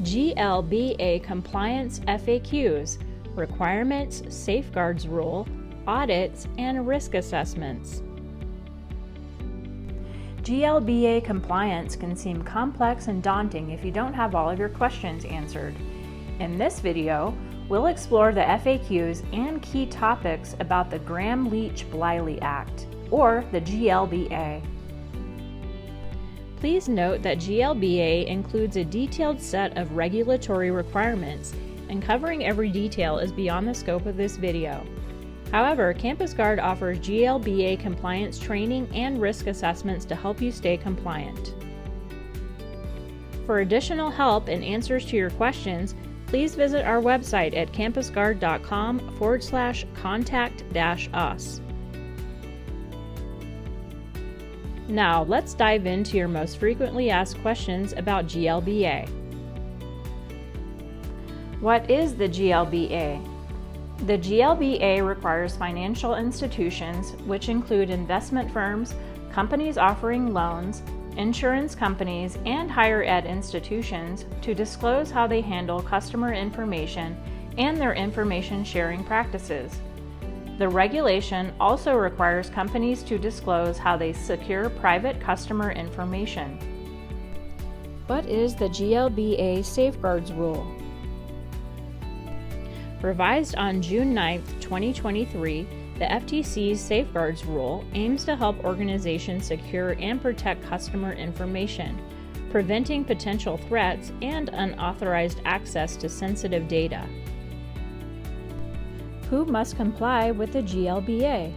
GLBA Compliance FAQs, Requirements, Safeguards Rule, Audits, and Risk Assessments. GLBA compliance can seem complex and daunting if you don't have all of your questions answered. In this video, we'll explore the FAQs and key topics about the Gramm-Leach-Bliley Act, or the GLBA. Please note that GLBA includes a detailed set of regulatory requirements, and covering every detail is beyond the scope of this video. However, CampusGuard offers GLBA compliance training and risk assessments to help you stay compliant. For additional help and answers to your questions, please visit our website at campusguard.com/contact-us. Now, let's dive into your most frequently asked questions about GLBA. What is the GLBA? The GLBA requires financial institutions, which include investment firms, companies offering loans, insurance companies, and higher ed institutions, to disclose how they handle customer information and their information sharing practices. The regulation also requires companies to disclose how they secure private customer information. What is the GLBA Safeguards Rule? Revised on June 9, 2023, the FTC's Safeguards Rule aims to help organizations secure and protect customer information, preventing potential threats and unauthorized access to sensitive data. Who must comply with the GLBA?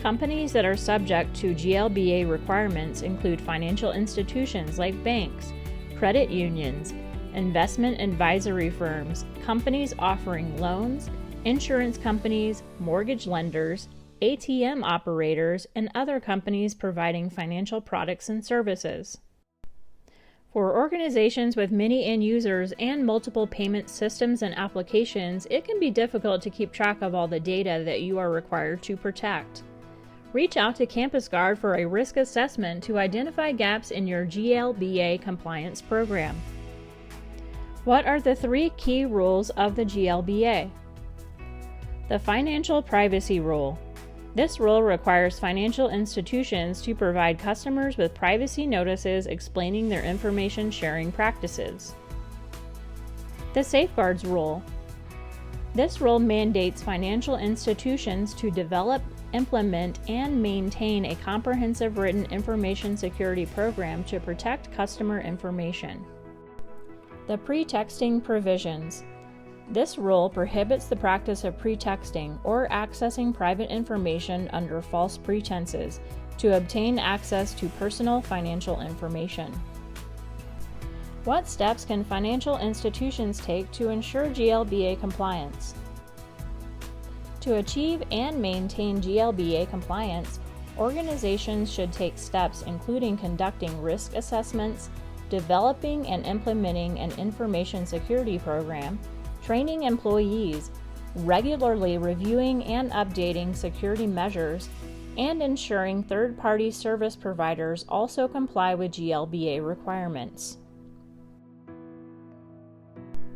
Companies that are subject to GLBA requirements include financial institutions like banks, credit unions, investment advisory firms, companies offering loans, insurance companies, mortgage lenders, ATM operators, and other companies providing financial products and services. For organizations with many end users and multiple payment systems and applications, it can be difficult to keep track of all the data that you are required to protect. Reach out to CampusGuard for a risk assessment to identify gaps in your GLBA compliance program. What are the 3 key rules of the GLBA? The Financial Privacy Rule. This rule requires financial institutions to provide customers with privacy notices explaining their information sharing practices. The Safeguards Rule. This rule mandates financial institutions to develop, implement, and maintain a comprehensive written information security program to protect customer information. The Pretexting Provisions. This rule prohibits the practice of pretexting or accessing private information under false pretenses to obtain access to personal financial information. What steps can financial institutions take to ensure GLBA compliance? To achieve and maintain GLBA compliance, organizations should take steps including conducting risk assessments, developing and implementing an information security program, training employees, regularly reviewing and updating security measures, and ensuring third-party service providers also comply with GLBA requirements.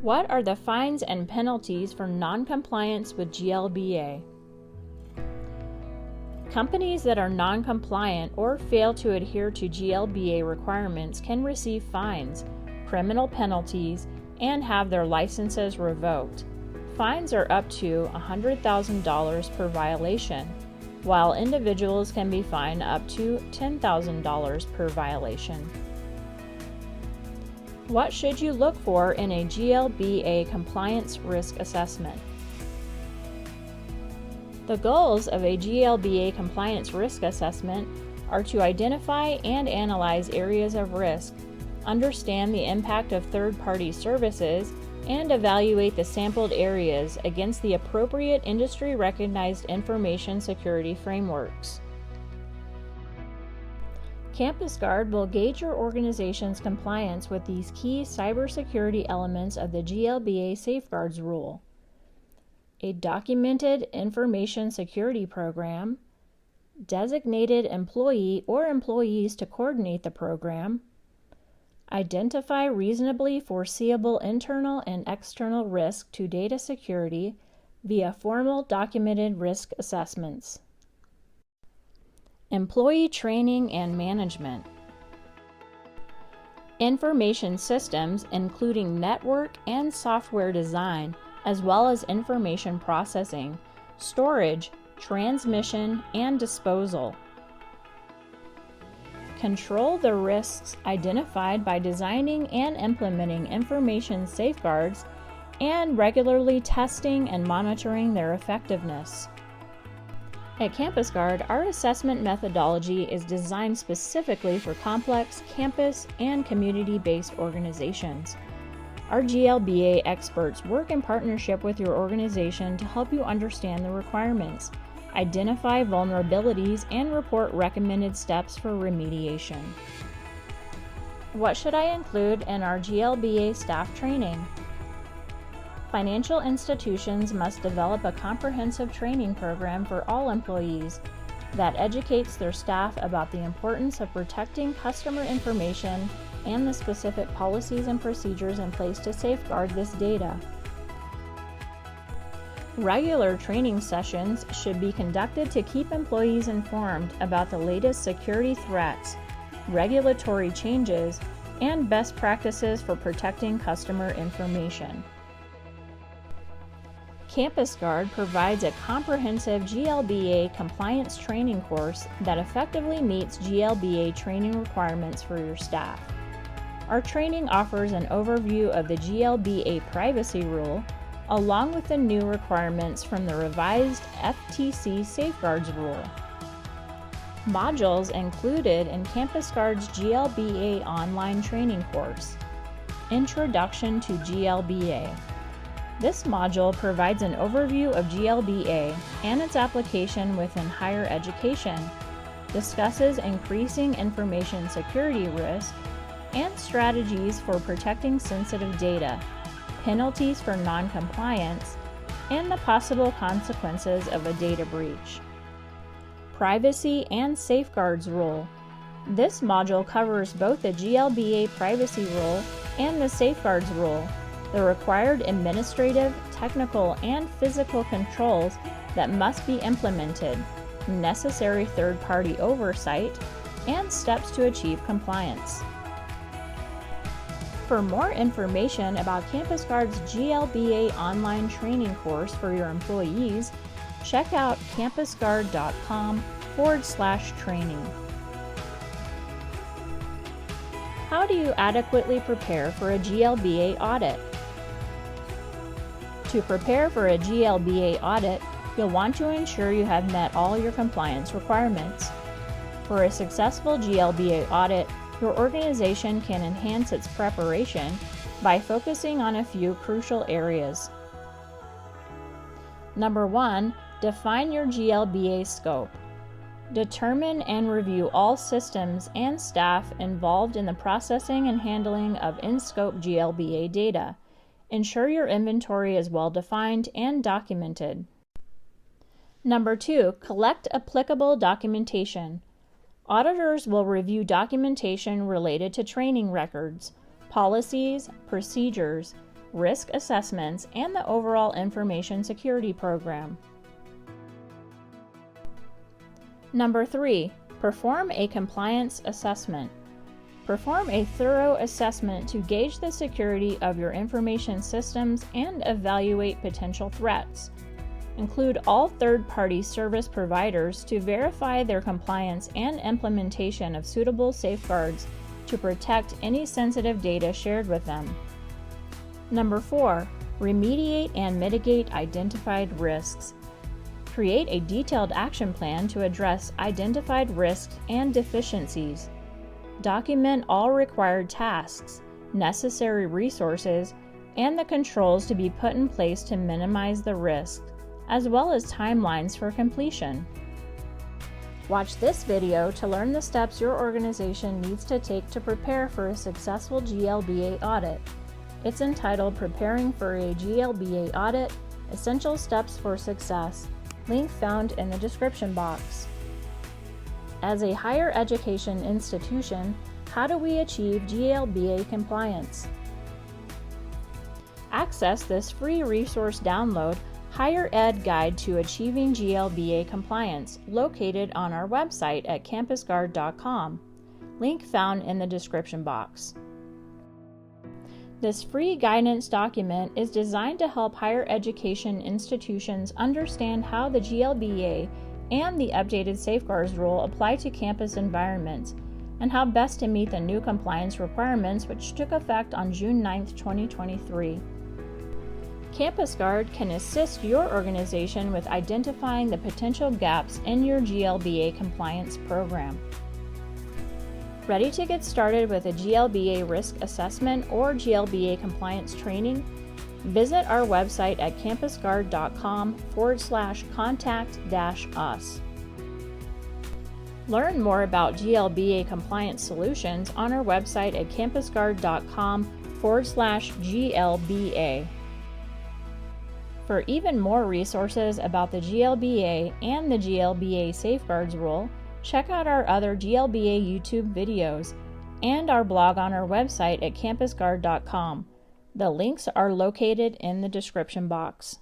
What are the fines and penalties for non-compliance with GLBA? Companies that are non-compliant or fail to adhere to GLBA requirements can receive fines, criminal penalties, and have their licenses revoked. Fines are up to $100,000 per violation, while individuals can be fined up to $10,000 per violation. What should you look for in a GLBA compliance risk assessment? The goals of a GLBA compliance risk assessment are to identify and analyze areas of risk, understand the impact of third-party services, and evaluate the sampled areas against the appropriate industry-recognized information security frameworks. CampusGuard will gauge your organization's compliance with these key cybersecurity elements of the GLBA Safeguards Rule: a documented information security program, designated employee or employees to coordinate the program, Identify reasonably foreseeable internal and external risk to data security via formal documented risk assessments. Employee training and management. Information systems, including network and software design, as well as information processing, storage, transmission, and disposal. Control the risks identified by designing and implementing information safeguards and regularly testing and monitoring their effectiveness. At CampusGuard, our assessment methodology is designed specifically for complex campus and community-based organizations. Our GLBA experts work in partnership with your organization to help you understand the requirements, identify vulnerabilities, and report recommended steps for remediation. What should I include in our GLBA staff training? Financial institutions must develop a comprehensive training program for all employees that educates their staff about the importance of protecting customer information and the specific policies and procedures in place to safeguard this data. Regular training sessions should be conducted to keep employees informed about the latest security threats, regulatory changes, and best practices for protecting customer information. CampusGuard provides a comprehensive GLBA compliance training course that effectively meets GLBA training requirements for your staff. Our training offers an overview of the GLBA privacy rule, along with the new requirements from the revised FTC Safeguards Rule. Modules included in CampusGuard's GLBA online training course: Introduction to GLBA. This module provides an overview of GLBA and its application within higher education, discusses increasing information security risk, and strategies for protecting sensitive data, penalties for non-compliance, and the possible consequences of a data breach. Privacy and Safeguards Rule. This module covers both the GLBA Privacy Rule and the Safeguards Rule, the required administrative, technical, and physical controls that must be implemented, necessary third-party oversight, and steps to achieve compliance. For more information about CampusGuard's GLBA online training course for your employees, check out campusguard.com/training. How do you adequately prepare for a GLBA audit? To prepare for a GLBA audit, you'll want to ensure you have met all your compliance requirements. For a successful GLBA audit, your organization can enhance its preparation by focusing on a few crucial areas. Number 1, define your GLBA scope. Determine and review all systems and staff involved in the processing and handling of in-scope GLBA data. Ensure your inventory is well defined and documented. Number 2, collect applicable documentation. Auditors will review documentation related to training records, policies, procedures, risk assessments, and the overall information security program. Number 3, perform a compliance assessment. Perform a thorough assessment to gauge the security of your information systems and evaluate potential threats. Include all third-party service providers to verify their compliance and implementation of suitable safeguards to protect any sensitive data shared with them. Number 4, remediate and mitigate identified risks. Create a detailed action plan to address identified risks and deficiencies. Document all required tasks, necessary resources, and the controls to be put in place to minimize the risk, as well as timelines for completion. Watch this video to learn the steps your organization needs to take to prepare for a successful GLBA audit. It's entitled Preparing for a GLBA Audit: Essential Steps for Success. Link found in the description box. As a higher education institution, How do we achieve GLBA compliance? Access this free resource download, Higher Ed Guide to Achieving GLBA Compliance, located on our website at CampusGuard.com. Link found in the description box. This free guidance document is designed to help higher education institutions understand how the GLBA and the updated safeguards rule apply to campus environments, and how best to meet the new compliance requirements which took effect on June 9, 2023. CampusGuard can assist your organization with identifying the potential gaps in your GLBA compliance program. Ready to get started with a GLBA risk assessment or GLBA compliance training? Visit our website at campusguard.com/contact-us. Learn more about GLBA compliance solutions on our website at campusguard.com/GLBA. For even more resources about the GLBA and the GLBA safeguards rule, check out our other GLBA YouTube videos and our blog on our website at campusguard.com. The links are located in the description box.